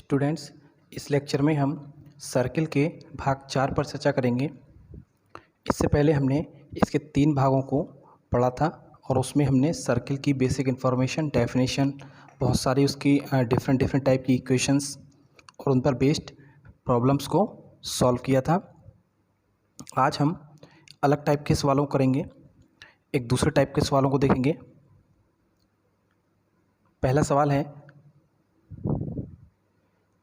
Students, इस lecture में हम सर्किल के भाग 4 पर चर्चा करेंगे। इससे पहले हमने इसके 3 भागों को पढ़ा था और उसमें हमने सर्किल की बेसिक इन्फॉर्मेशन, डेफिनेशन, बहुत सारी उसकी डिफरेंट टाइप की इक्वेशंस और उन पर बेस्ड प्रॉब्लम्स को सॉल्व किया था। आज हम अलग टाइप के सवालों को करेंगे, एक दूसरे टाइप के सवालों को देखेंगे। पहला सवाल है,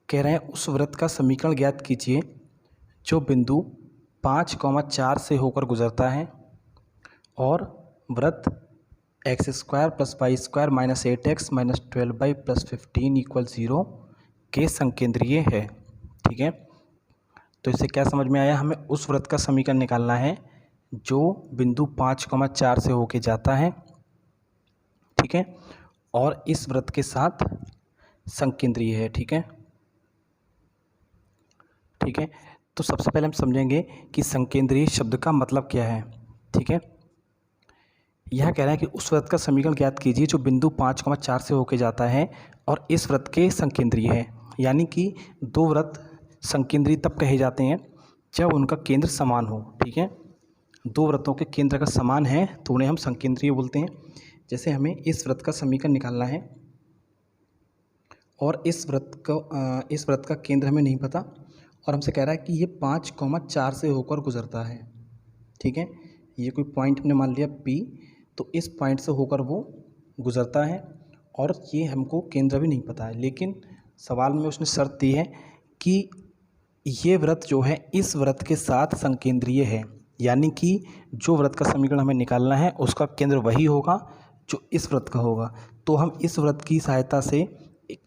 कह रहे हैं उस वृत्त का समीकरण ज्ञात कीजिए जो बिंदु 5,4 से होकर गुजरता है और वृत्त x² + y² - 8x - 12y + 15 = 0 के संकेंद्रीय है। ठीक है, तो इससे क्या समझ में आया? हमें उस वृत्त का समीकरण निकालना है जो बिंदु 5,4 से होके जाता है। ठीक है, और इस वृत्त के साथ संकेंद्रीय है। ठीक है, तो सबसे पहले हम समझेंगे कि संकेंद्रीय शब्द का मतलब क्या है। ठीक है, यह कह रहा है कि उस वृत्त का समीकरण ज्ञात कीजिए जो बिंदु 5,4 से होके जाता है और इस वृत्त के संकेंद्रीय है। यानी कि दो वृत्त संकेंद्रीय तब कहे जाते हैं जब उनका केंद्र समान हो। ठीक है, दो वृत्तों के केंद्र अगर समान है तो उन्हें हम संकेंद्रीय बोलते हैं। जैसे हमें इस वृत्त का समीकरण निकालना है और इस वृत्त का केंद्र हमें नहीं पता और हमसे कह रहा है कि ये 5,4 से होकर गुजरता है। ठीक है, ये कोई पॉइंट हमने मान लिया P, तो इस पॉइंट से होकर वो गुजरता है और ये हमको केंद्र भी नहीं पता है। लेकिन सवाल में उसने शर्त दी है कि ये वृत्त जो है इस वृत्त के साथ संकेंद्रीय है। यानी कि जो वृत्त का समीकरण हमें निकालना है उसका केंद्र वही होगा जो इस वृत्त का होगा। तो हम इस वृत्त की सहायता से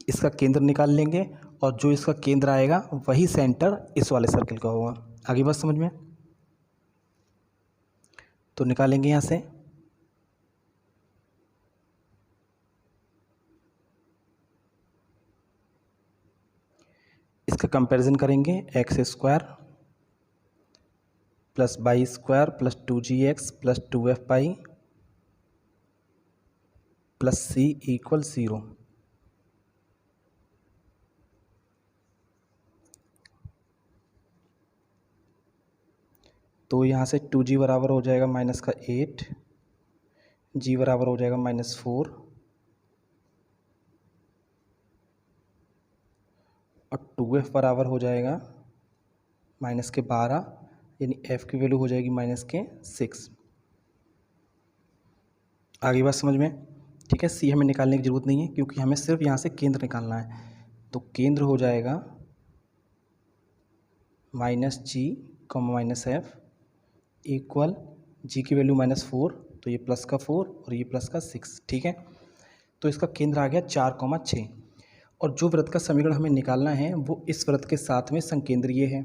इसका केंद्र निकाल लेंगे और जो इसका केंद्र आएगा वही सेंटर इस वाले सर्किल का होगा। आगे बात समझ में? तो निकालेंगे यहाँ से। इसका कंपैरिजन करेंगे, x² + y² + 2gx + 2fy + c = 0। तो यहाँ से 2g बराबर हो जाएगा -8, g बराबर हो जाएगा -4 और 2f बराबर हो जाएगा -12, यानी f की वैल्यू हो जाएगी -6। आगे बात समझ में? ठीक है, c हमें निकालने की ज़रूरत नहीं है क्योंकि हमें सिर्फ यहाँ से केंद्र निकालना है। तो केंद्र हो जाएगा -g, -f इक्वल g की वैल्यू -4, तो ये प्लस का 4 और ये प्लस का 6। ठीक है, तो इसका केंद्र आ गया 4,6 और जो वृत्त का समीकरण हमें निकालना है वो इस वृत्त के साथ में संकेंद्रीय है।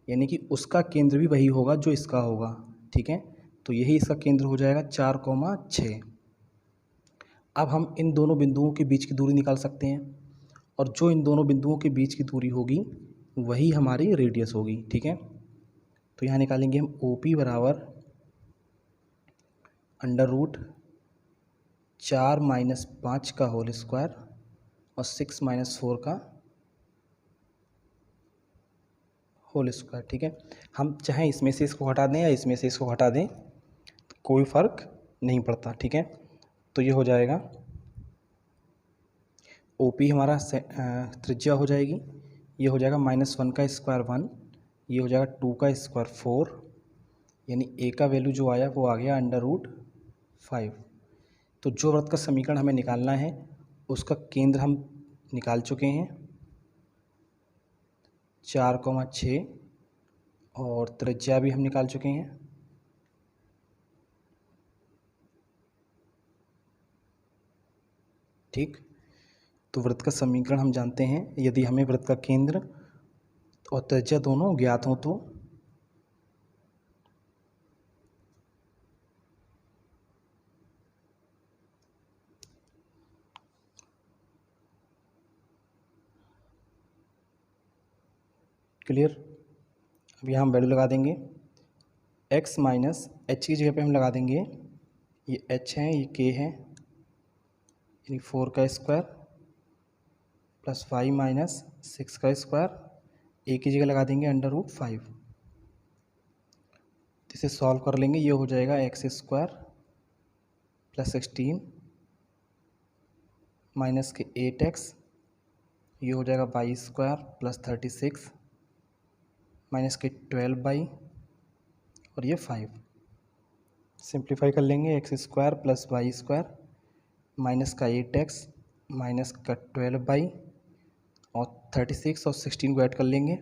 यानी कि उसका केंद्र भी वही होगा जो इसका होगा। ठीक है, तो यही इसका केंद्र हो जाएगा 4,6। अब हम इन दोनों बिंदुओं के बीच की दूरी निकाल सकते हैं और जो इन दोनों बिंदुओं के बीच की दूरी होगी वही हमारी रेडियस होगी। ठीक है, तो यहाँ निकालेंगे हम OP बराबर √4 - 5 का होल स्क्वायर और 6 - 4 का होल स्क्वायर। ठीक है, हम चाहे इसमें से इसको हटा दें या इसमें से इसको हटा दें, कोई फ़र्क नहीं पड़ता। ठीक है, तो ये हो जाएगा OP हमारा त्रिज्या हो जाएगी, ये हो जाएगा -1 का स्क्वायर 1, ये हो जाएगा 2 का स्क्वायर 4, यानी A का वैल्यू जो आया वो आ गया √5। तो जो वृत्त का समीकरण हमें निकालना है उसका केंद्र हम निकाल चुके हैं 4,6 और त्रिज्या भी हम निकाल चुके हैं। ठीक, तो वृत्त का समीकरण हम जानते हैं। यदि हमें वृत्त का केंद्र और त्रिज्या दोनों ज्ञात हों तो क्लियर। अब यहाँ हम वैल्यू लगा देंगे, x - h की जगह पे हम लगा देंगे, ये h है, ये k है, यानी 4 का स्क्वायर प्लस वाई माइनस 6 का स्क्वायर, ए की जगह लगा देंगे √5। इसे सॉल्व कर लेंगे, ये हो जाएगा एक्स स्क्वायर प्लस 16 माइनस के 8x, ये हो जाएगा वाई स्क्वायर प्लस 36 माइनस के 12y और ये 5। सिंप्लीफाई कर लेंगे, x square plus Y square minus का 8x माइनस का 12y और 36 और 16 को ऐड कर लेंगे,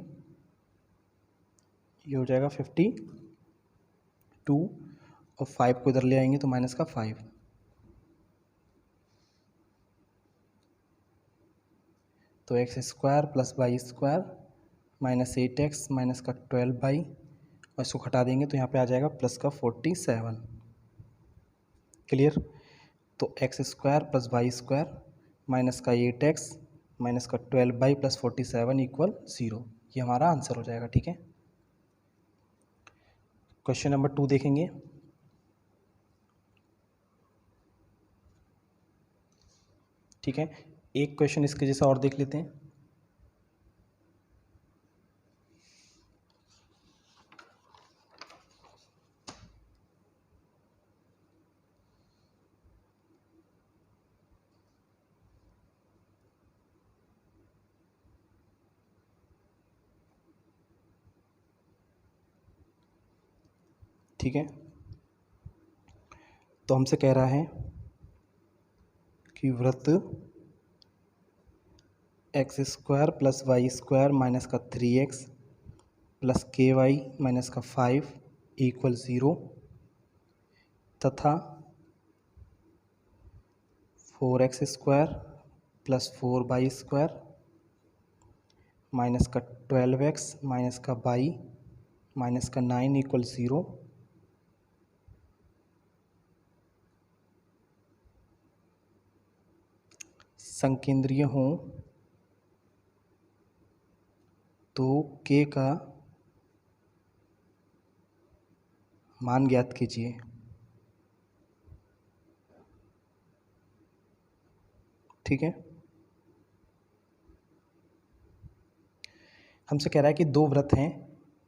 ये हो जाएगा 52 और 5 को इधर ले आएंगे तो माइनस का 5। तो x square plus Y square minus 8x minus का 12y और इसको हटा देंगे तो यहाँ पे आ जाएगा प्लस का 47। क्लियर। तो x square plus Y square minus का 8x माइनस का 12y प्लस 47 इक्वल 0, ये हमारा आंसर हो जाएगा। ठीक है, क्वेश्चन नंबर 2 देखेंगे। ठीक है, एक क्वेश्चन इसके जैसा और देख लेते हैं। ठीक है, तो हमसे कह रहा है कि वृत्त x square plus Y square minus का 3x प्लस के वाई माइनस का 5 इक्वल 0 तथा 4x square plus 4y square minus का 12x माइनस का y माइनस का 9 इक्वल 0 संकेंद्रीय हों तो k का मान ज्ञात कीजिए। ठीक है, हमसे कह रहा है कि दो वृत्त हैं,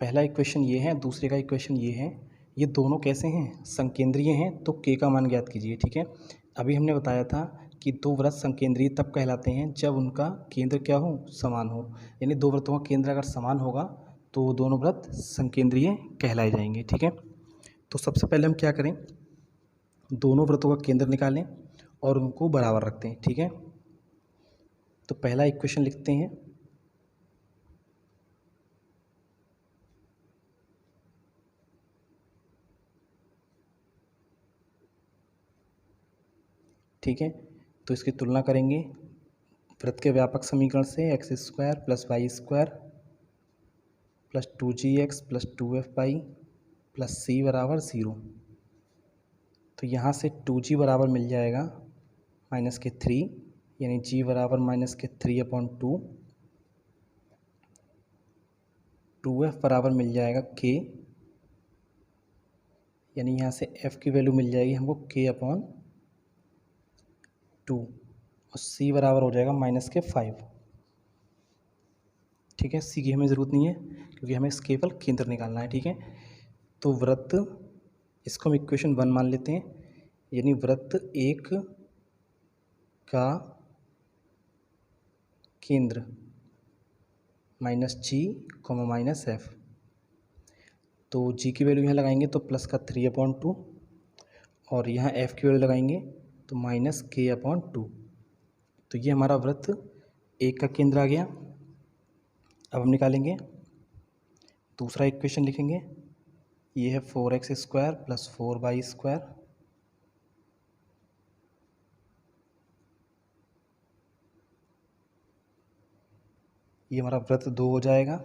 पहला इक्वेशन ये है, दूसरे का इक्वेशन ये है, ये दोनों कैसे हैं, संकेंद्रीय हैं, तो k का मान ज्ञात कीजिए। ठीक है, अभी हमने बताया था कि दो वृत्त संकेंद्रीय तब कहलाते हैं जब उनका केंद्र क्या हो, समान हो। यानी दो वृत्तों का केंद्र अगर समान होगा तो दोनों वृत्त संकेंद्रीय कहलाए जाएंगे। ठीक है, तो सबसे पहले हम क्या करें, दोनों वृत्तों का केंद्र निकालें और उनको बराबर रखते हैं। ठीक है, तो पहला इक्वेशन लिखते हैं, ठीक है, तो इसकी तुलना करेंगे वृत्त के व्यापक समीकरण से, x square plus Y square plus 2gx plus 2fy plus c बराबर 0। तो यहाँ से 2g बराबर मिल जाएगा माइनस के 3, यानी g बराबर माइनस के 3/2, 2f बराबर मिल जाएगा k, यानी यहाँ से f की वैल्यू मिल जाएगी हमको k/2 और c बराबर हो जाएगा माइनस के 5। ठीक है, सी की हमें ज़रूरत नहीं है क्योंकि हमें इसके केवल केंद्र निकालना है। ठीक है, तो वृत्त, इसको हम इक्वेशन 1 मान लेते हैं, यानी वृत्त एक का केंद्र माइनस जी कॉमा माइनस एफ, तो जी की वैल्यू यहाँ लगाएंगे तो प्लस का 3/2 और यहाँ एफ की वैल्यू लगाएंगे तो माइनस k/2। तो ये हमारा वृत्त एक का केंद्र आ गया। अब हम निकालेंगे दूसरा इक्वेशन, लिखेंगे ये है 4x square plus 4y square ये हमारा वृत्त 2 हो जाएगा।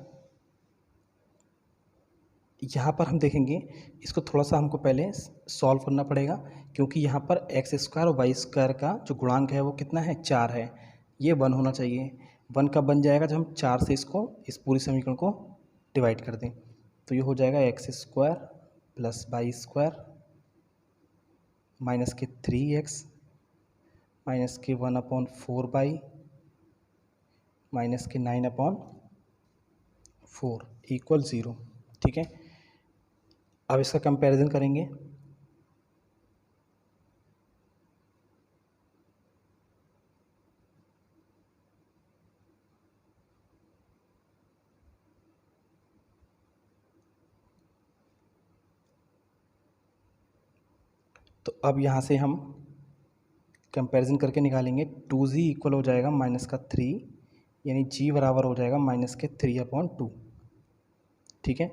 यहाँ पर हम देखेंगे, इसको थोड़ा सा हमको पहले सॉल्व करना पड़ेगा क्योंकि यहाँ पर एक्स स्क्वायर और वाई स्क्वायर का जो गुणांक है वो कितना है, 4 है। ये 1 होना चाहिए। 1 कब बन जाएगा, जब हम 4 से इसको, इस पूरी समीकरण को डिवाइड कर दें। तो ये हो जाएगा x square plus Y square minus के 3x माइनस के 1/4y माइनस के 9/4 इक्वल 0। ठीक है, अब इसका कंपैरिजन करेंगे। तो अब यहाँ से हम कंपैरिजन करके निकालेंगे। 2g इक्वल हो जाएगा -3, यानी g बराबर हो जाएगा -3/2। ठीक है,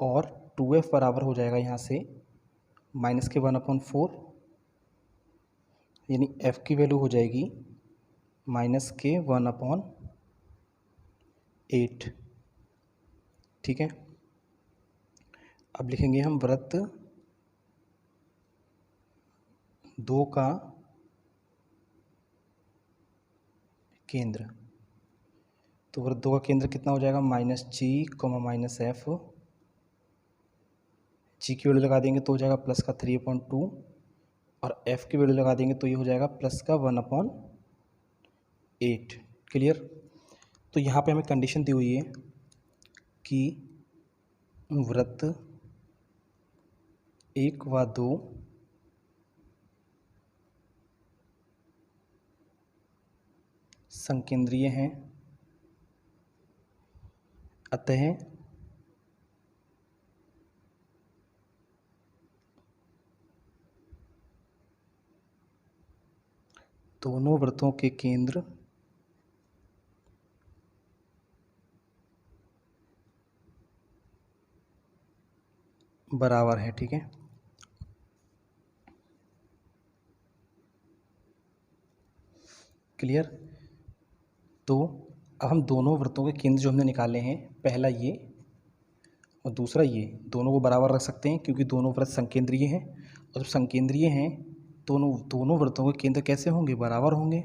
और 2f बराबर हो जाएगा यहाँ से -1/4, यानी f की वैल्यू हो जाएगी -1/8। ठीक है, अब लिखेंगे हम वृत्त 2 का केंद्र। तो वृत्त 2 का केंद्र कितना हो जाएगा, -g, -f। g की वैल्यू लगा देंगे तो हो जाएगा +3/2, और f की वैल्यू लगा देंगे तो ये हो जाएगा +1/8। क्लियर। तो यहाँ पे हमें कंडीशन दी हुई है कि वृत्त 1 व 2 संकेंद्रीय हैं, अतः दोनों वृत्तों के केंद्र बराबर है। ठीक है, क्लियर। तो अब हम दोनों वृत्तों के केंद्र जो हमने निकाले हैं, पहला ये और दूसरा ये, दोनों को बराबर रख सकते हैं क्योंकि दोनों वृत्त संकेंद्रीय हैं। और जब संकेंद्रीय हैं दोनों वृत्तों के केंद्र कैसे होंगे, बराबर होंगे।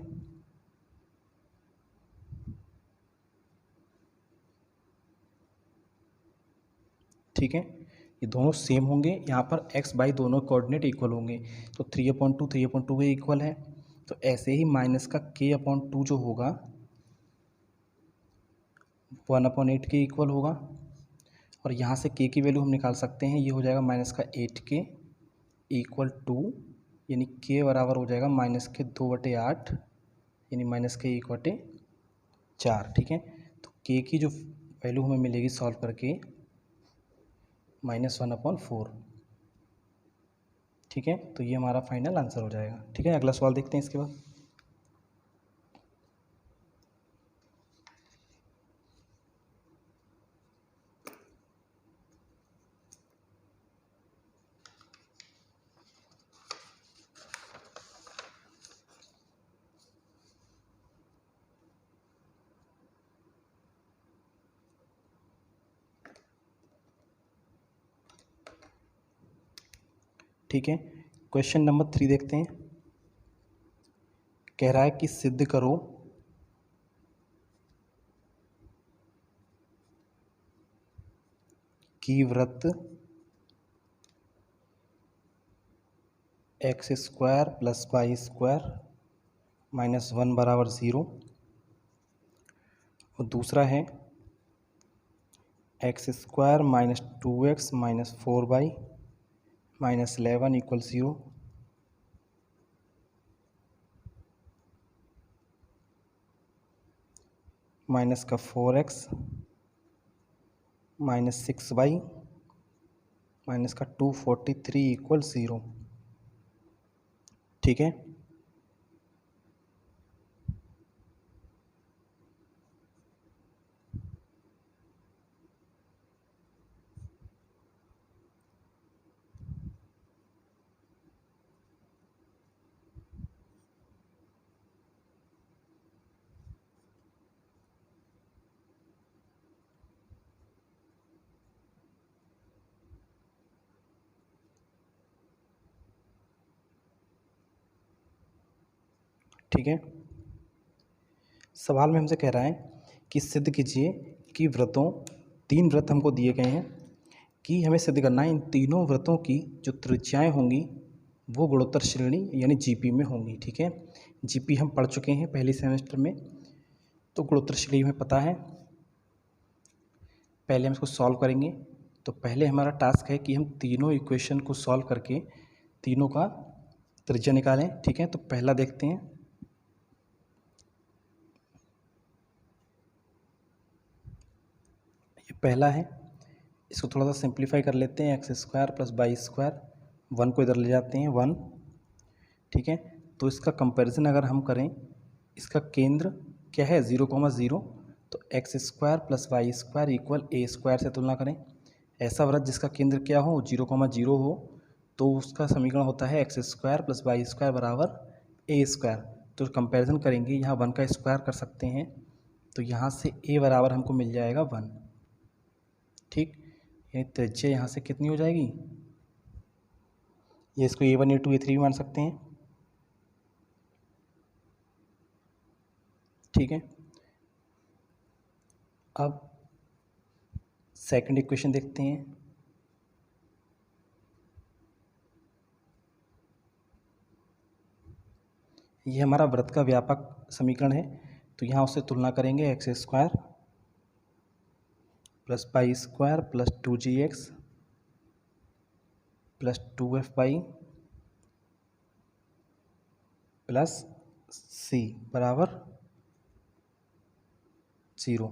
ठीक है, ये दोनों सेम होंगे। यहाँ पर x बाई दोनों कोऑर्डिनेट इक्वल होंगे, तो 3/2 3/2 के इक्वल है। तो ऐसे ही माइनस का k/2 जो होगा 1/8 के इक्वल होगा। और यहाँ से k की वैल्यू हम निकाल सकते हैं, ये हो जाएगा -8k इक्वल 2, यानी k बराबर हो जाएगा -2/8, यानी -1/4। ठीक है, तो k की जो वैल्यू हमें मिलेगी सॉल्व करके -1/4। ठीक है, तो ये हमारा फाइनल आंसर हो जाएगा। ठीक है, अगला सवाल देखते हैं इसके बाद। ठीक है, क्वेश्चन नंबर 3 देखते हैं। कह रहा है कि सिद्ध करो कि वृत्त x² + y² -1 बराबर 0, और दूसरा है x² - 2x - 4y -11 equal 0। Minus का 4x -6y माइनस का 243 इक्वल 0। ठीक है, ठीक है। सवाल में हमसे कह रहा है कि सिद्ध कीजिए कि वृत्तों, 3 वृत्त हमको दिए गए हैं कि हमें सिद्ध करना है इन तीनों वृत्तों की जो त्रिज्याएं होंगी वो गुणोत्तर श्रेणी यानी जीपी में होंगी। ठीक है, जीपी हम पढ़ चुके हैं पहले सेमेस्टर में। तो गुणोत्तर श्रेणी में पता है, पहले हम इसको सॉल्व करेंगे। तो पहले हमारा टास्क है कि हम तीनों इक्वेशन को सॉल्व करके तीनों का त्रिज्या निकालें। ठीक है, तो पहला देखते हैं। ये पहला है, इसको थोड़ा सा सिंप्लीफाई कर लेते हैं। X square plus Y square, 1 को इधर ले जाते हैं 1। ठीक है, तो इसका कंपैरिजन अगर हम करें, इसका केंद्र क्या है 0,0, तो x square plus Y square equal A square से तुलना करें। ऐसा वृत्त जिसका केंद्र क्या हो 0,0 हो, तो उसका समीकरण होता है x square plus Y square बराबर ए स्क्वायर। तो कंपैरिजन करेंगे, यहाँ 1 का स्क्वायर कर सकते हैं, तो यहाँ से ए बराबर हमको मिल जाएगा 1। ठीक, यानी त्रिज्या यहाँ से कितनी हो जाएगी, ये इसको A1 A2 A3 भी मान सकते हैं। ठीक है, अब सेकंड इक्वेशन देखते हैं। ये हमारा वृत्त का व्यापक समीकरण है, तो यहाँ उससे तुलना करेंगे। X square plus Y square plus 2gx plus 2fy plus c बराबर 0।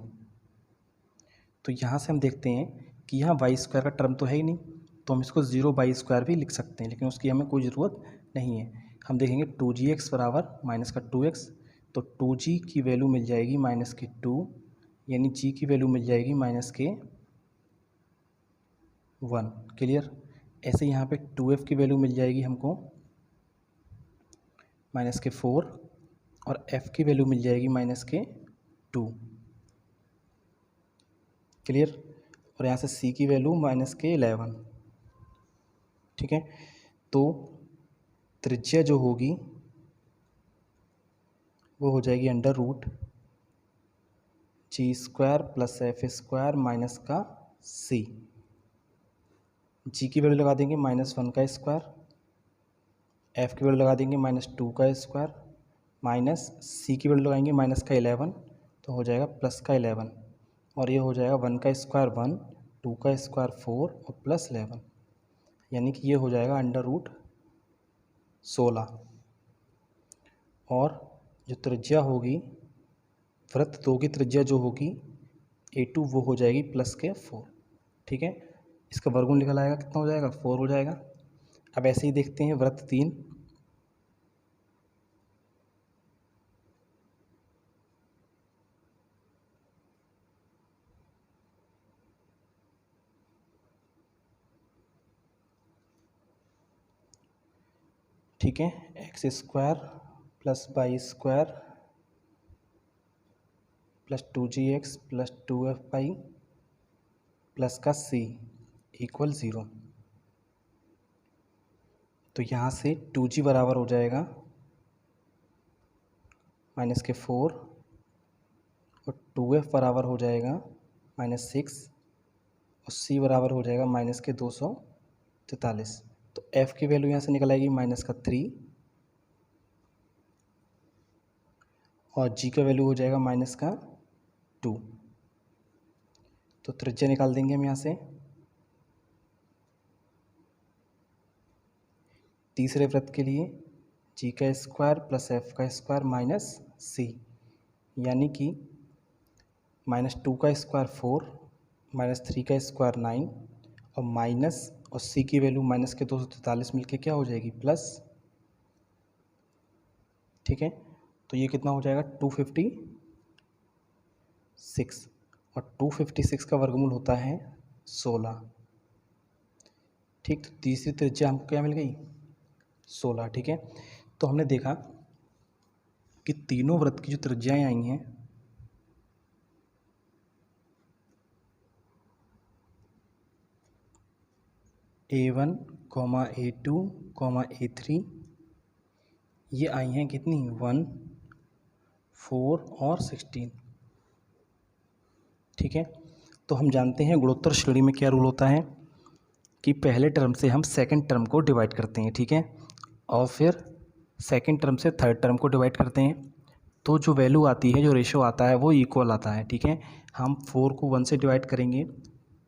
तो यहाँ से हम देखते हैं कि यहाँ वाई स्क्वायर का टर्म तो है ही नहीं, तो हम इसको 0 वाई स्क्वायर भी लिख सकते हैं, लेकिन उसकी हमें कोई ज़रूरत नहीं है। हम देखेंगे 2gx बराबर माइनस का 2x, तो 2g की वैल्यू मिल जाएगी माइनस के 2, यानी g की वैल्यू मिल जाएगी माइनस के 1। क्लियर। ऐसे यहाँ पे 2f की वैल्यू मिल जाएगी हमको माइनस के 4, और f की वैल्यू मिल जाएगी माइनस के 2। क्लियर। और यहाँ से c की वैल्यू माइनस के 11। ठीक है, तो त्रिज्या जो होगी वो हो जाएगी under root G square plus F square minus का c। जी की वैल्यू लगा देंगे -1 का स्क्वायर, एफ की वैल्यू लगा देंगे -2 का स्क्वायर, माइनस सी की वैल्यू लगाएंगे माइनस का 11, तो हो जाएगा प्लस का 11, और ये हो जाएगा 1 का स्क्वायर 1, 2 का स्क्वायर 4 और प्लस 11, यानी कि ये हो जाएगा अंडर रूट 16। और जो त्रिज्या होगी वृत्त 2 की त्रिज्या जो होगी A2 वो हो जाएगी प्लस के 4। ठीक है, इसका वर्गमूल निकल आएगा, कितना हो जाएगा 4 हो जाएगा। अब ऐसे ही देखते हैं वृत्त 3। ठीक है, x square plus Y square plus 2gx plus 2fy plus का c इक्वल 0। तो यहाँ से 2g बराबर हो जाएगा माइनस के 4, और 2f बराबर हो जाएगा -6, और c बराबर हो जाएगा माइनस के 243। तो f की वैल्यू यहाँ से निकल आएगी माइनस का 3, और g का वैल्यू हो जाएगा माइनस का 2। तो त्रिज्या निकाल देंगे हम यहाँ से। तीसरे वृत्त के लिए g का स्क्वायर प्लस f का स्क्वायर माइनस c, यानी कि -2 का स्क्वायर 4, -3 का स्क्वायर 9, और माइनस और c की वैल्यू माइनस के 243 मिलके क्या हो जाएगी प्लस। ठीक है, तो ये कितना हो जाएगा 256, और 256 का वर्गमूल होता है 16। ठीक, तो तीसरी त्रिज्या हमको क्या मिल गई 16। ठीक है, तो हमने देखा कि तीनों वृत्त की जो त्रिज्याएं आई हैं A1, A2, A3, ये आई हैं कितनी 1, 4 और 16। ठीक है, तो हम जानते हैं गुणोत्तर श्रेणी में क्या रूल होता है कि पहले टर्म से हम सेकंड टर्म को डिवाइड करते हैं। ठीक है, और फिर सेकंड टर्म से थर्ड टर्म को डिवाइड करते हैं। तो जो वैल्यू आती है, जो रेशो आता है वो इक्वल आता है, ठीक है। हम 4 को 1 से डिवाइड करेंगे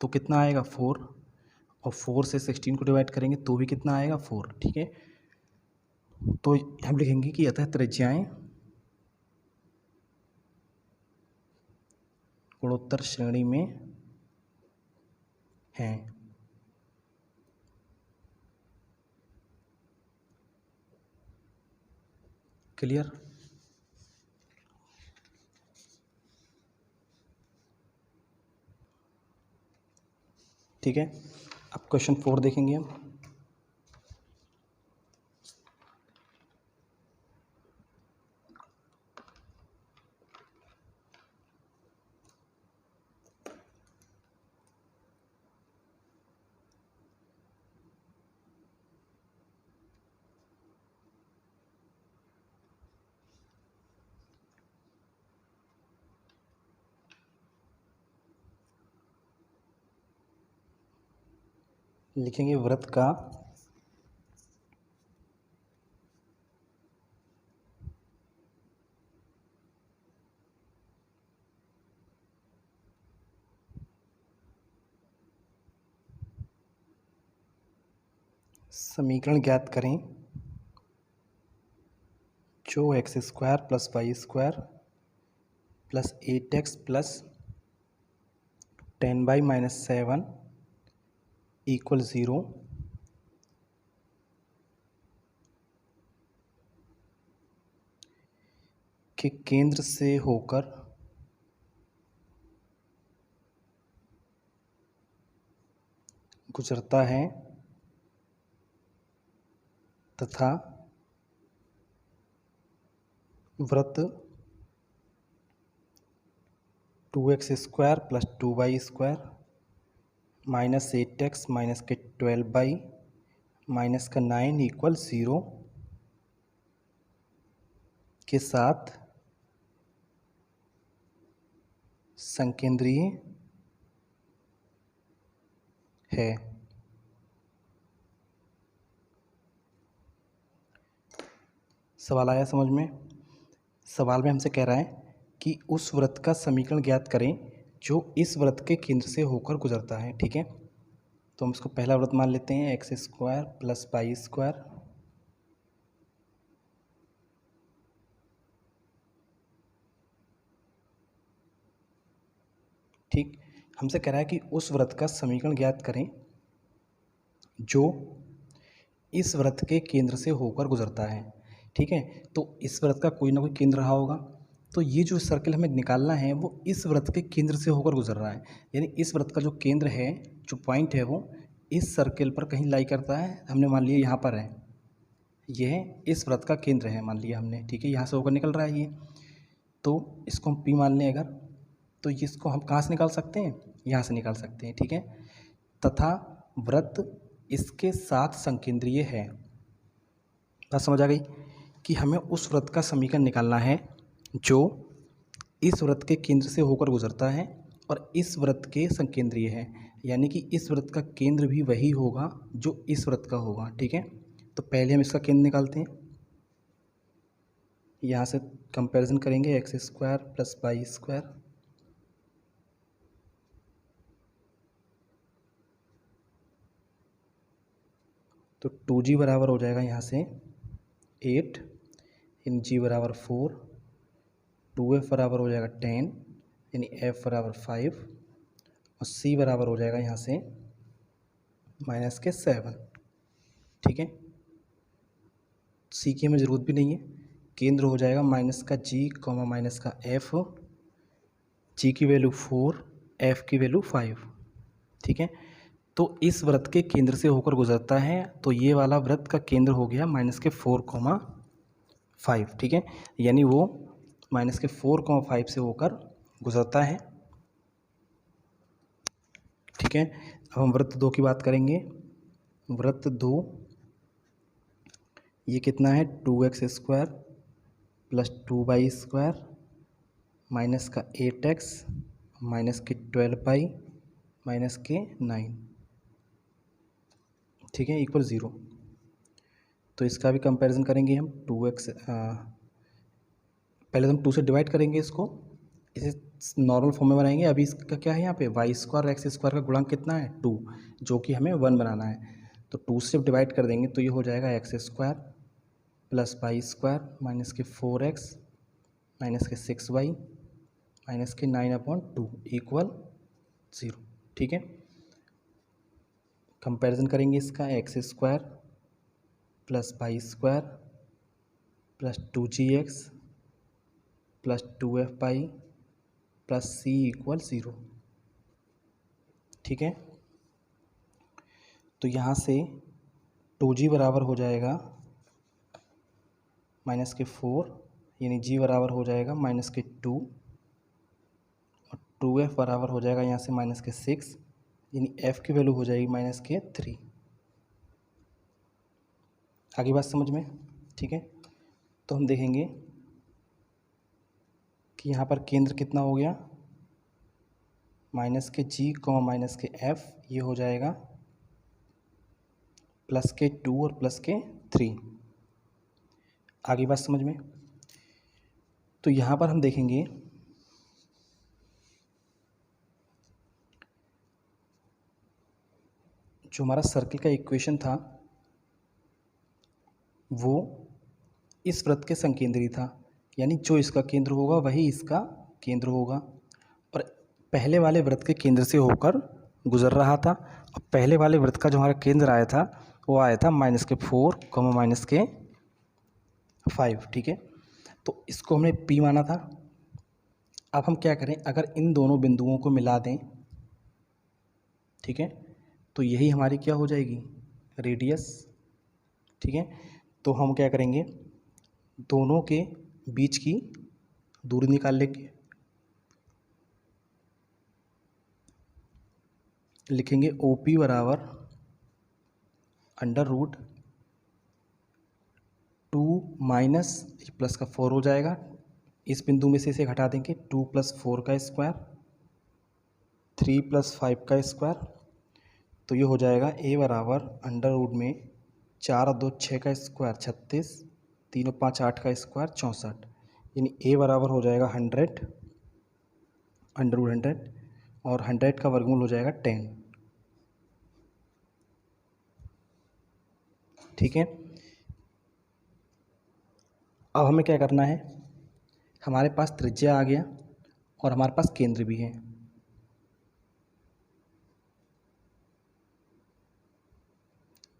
तो कितना आएगा 4, और 4 से 16 को डिवाइड करेंगे तो भी कितना आएगा 4, ठीक है। तो हम लिखेंगे कि अतः त्रिज्याएं गुणोत्तर श्रेणी में हैं। क्लियर? ठीक है, अब क्वेश्चन 4 देखेंगे हम। लिखेंगे वृत्त का समीकरण ज्ञात करें जो x square plus Y square plus 8x plus 10y-7 equal 0 के केंद्र से होकर गुजरता है तथा वृत्त 2x square plus 2y square minus 8x minus के 12y माइनस का 9 इक्वल 0 के साथ संकेंद्रीय है। सवाल आया समझ में? सवाल में हमसे कह रहा है कि उस वृत्त का समीकरण ज्ञात करें जो इस वृत्त के केंद्र से होकर गुजरता है, ठीक है। तो हम इसको पहला वृत्त मान लेते हैं x square plus Y square ठीक। हमसे कह रहा है कि उस वृत्त का समीकरण ज्ञात करें जो इस वृत्त के केंद्र से होकर गुजरता है, ठीक है। तो इस वृत्त का कोई ना कोई केंद्र रहा होगा, तो ये जो सर्कल हमें निकालना है वो इस वृत्त के केंद्र से होकर गुजर रहा है, यानी इस वृत्त का जो केंद्र है, जो पॉइंट है, वो इस सर्कल पर कहीं लाई करता है। हमने मान लिया यहाँ पर है, यह इस वृत्त का केंद्र है मान लिया हमने, ठीक है। यहाँ से होकर निकल रहा है ये, तो इसको हम P मान लें अगर, तो इसको हम कहाँ से निकाल सकते हैं, यहाँ से निकाल सकते हैं, ठीक है। तथा वृत्त इसके साथ संकेंद्रीय है। बात समझ आ गई कि हमें उस वृत्त का समीकरण निकालना है जो इस वृत्त के केंद्र से होकर गुजरता है और इस वृत्त के संकेंद्रीय है, यानी कि इस वृत्त का केंद्र भी वही होगा जो इस वृत्त का होगा, ठीक है। तो पहले हम इसका केंद्र निकालते हैं, यहाँ से कंपैरिजन करेंगे x square plus Y square तो 2g बराबर हो जाएगा यहाँ से 8 यानी g बराबर 4, 2f बराबर हो जाएगा 10 यानी f बराबर 5 और c बराबर हो जाएगा यहाँ से माइनस के 7, ठीक है। c की हमें ज़रूरत भी नहीं है, केंद्र हो जाएगा माइनस का g कॉमा माइनस का f, g की वैल्यू 4, f की वैल्यू 5, ठीक है। तो इस वृत्त के केंद्र से होकर गुजरता है, तो ये वाला वृत्त का केंद्र हो गया माइनस के 4,5, ठीक है। यानी वो माइनस के 4,5 से होकर गुजरता है, ठीक है। अब हम वृत्त 2 की बात करेंगे। वृत्त 2 ये कितना है 2x square plus 2y square minus का 8x माइनस के 12y माइनस के 9, ठीक है, इक्वल 0। तो इसका भी कंपैरिजन करेंगे हम 2x पहले तो हम 2 से डिवाइड करेंगे इसको, इसे नॉर्मल फॉर्म में बनाएंगे। अभी इसका क्या है यहाँ पे वाई स्क्वायर और एक्स स्क्वायर का गुणांक कितना है 2, जो कि हमें 1 बनाना है। तो 2 से डिवाइड कर देंगे तो ये हो जाएगा x square plus Y square minus के 4x माइनस के 6y माइनस के 9/2 इक्वल 0। ठीक है, कंपैरिजन करेंगे इसका, x square plus Y square plus 2gx plus 2f/, plus c equal 0। ठीक है, तो यहाँ से 2g बराबर हो जाएगा माइनस के 4, यानी g बराबर हो जाएगा माइनस के 2, और 2f बराबर हो जाएगा यहाँ से माइनस के 6, यानी f की वैल्यू हो जाएगी माइनस के 3। आगे बात समझ में? ठीक है, तो हम देखेंगे कि यहाँ पर केंद्र कितना हो गया, माइनस के g माइनस के f, ये हो जाएगा प्लस के 2 और प्लस के 3। आगे बात समझ में? तो यहाँ पर हम देखेंगे जो हमारा सर्किल का इक्वेशन था वो इस वृत्त के संकेंद्री था, यानी जो इसका केंद्र होगा वही इसका केंद्र होगा, और पहले वाले वृत्त के केंद्र से होकर गुजर रहा था। और पहले वाले वृत्त का जो हमारा केंद्र आया था वो आया था माइनस के 4 माइनस के 5। ठीक है, तो इसको हमने P माना था। अब हम क्या करें, अगर इन दोनों बिंदुओं को मिला दें, ठीक है, तो यही हमारी क्या हो जाएगी, रेडियस। ठीक है, तो हम क्या करेंगे, दोनों के बीच की दूरी निकाल लेंगे, लिखेंगे OP बराबर अंडर रूट 2 माइनस प्लस का 4 हो जाएगा, इस बिंदु में से इसे घटा देंगे, 2 + 4 का स्क्वायर 3 + 5 का स्क्वायर, तो ये हो जाएगा A बराबर अंडर रूट में 4 और 2 6 का स्क्वायर 36, 3 और 5 8 का स्क्वायर 64, यानी A बराबर हो जाएगा 100 अंडर रूट 100, और 100 का वर्गमूल हो जाएगा 10। ठीक है, अब हमें क्या करना है, हमारे पास त्रिज्या आ गया और हमारे पास केंद्र भी है।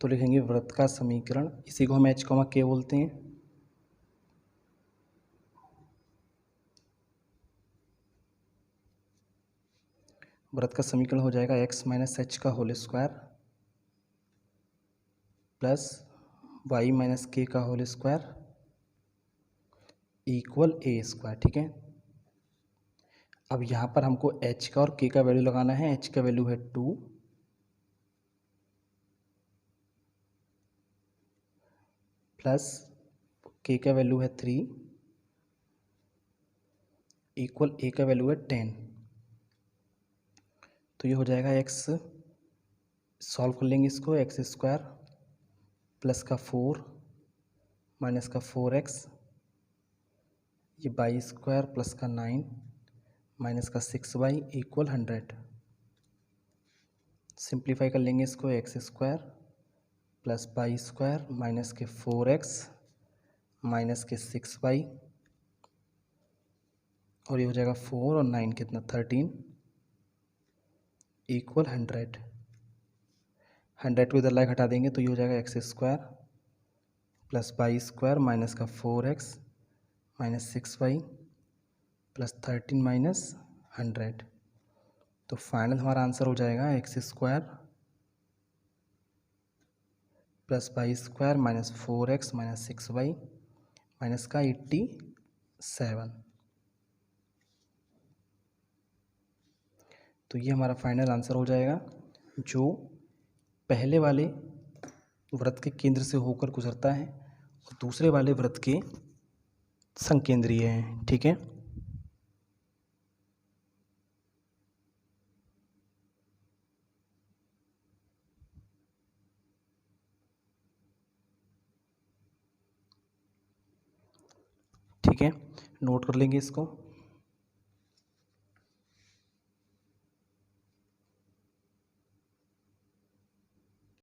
तो लिखेंगे वृत्त का समीकरण, इसी को हम H, K बोलते हैं। वृत्त का समीकरण हो जाएगा x - h का whole square plus y - k का whole square equal a square. ठीक है, अब यहाँ पर हमको h का और k का वैल्यू लगाना है। h का वैल्यू है 2 प्लस k का वैल्यू है 3 इक्वल a का वैल्यू है 10। तो ये हो जाएगा x, सॉल्व कर लेंगे इसको, एक्स स्क्वायर प्लस का 4 माइनस का 4x, ये वाई स्क्वायर प्लस का 9 माइनस का 6y इक्वल 100। सिंप्लीफाई कर लेंगे इसको, x square plus Y square minus के 4x माइनस के 6y, और ये हो जाएगा 4 और 9 कितना 13 इक्वल 100। 100 को इधर लाए घटा देंगे तो ये हो जाएगा x square plus Y square minus का 4x minus 6y plus 13 minus 100। तो फाइनल हमारा आंसर हो जाएगा x square plus Y square minus 4x minus 6y minus का 87। तो ये हमारा फाइनल आंसर हो जाएगा, जो पहले वाले वृत्त के केंद्र से होकर गुजरता है और दूसरे वाले वृत्त के संकेंद्रीय है। ठीक है, ठीक है। ठीक है, नोट कर लेंगे इसको।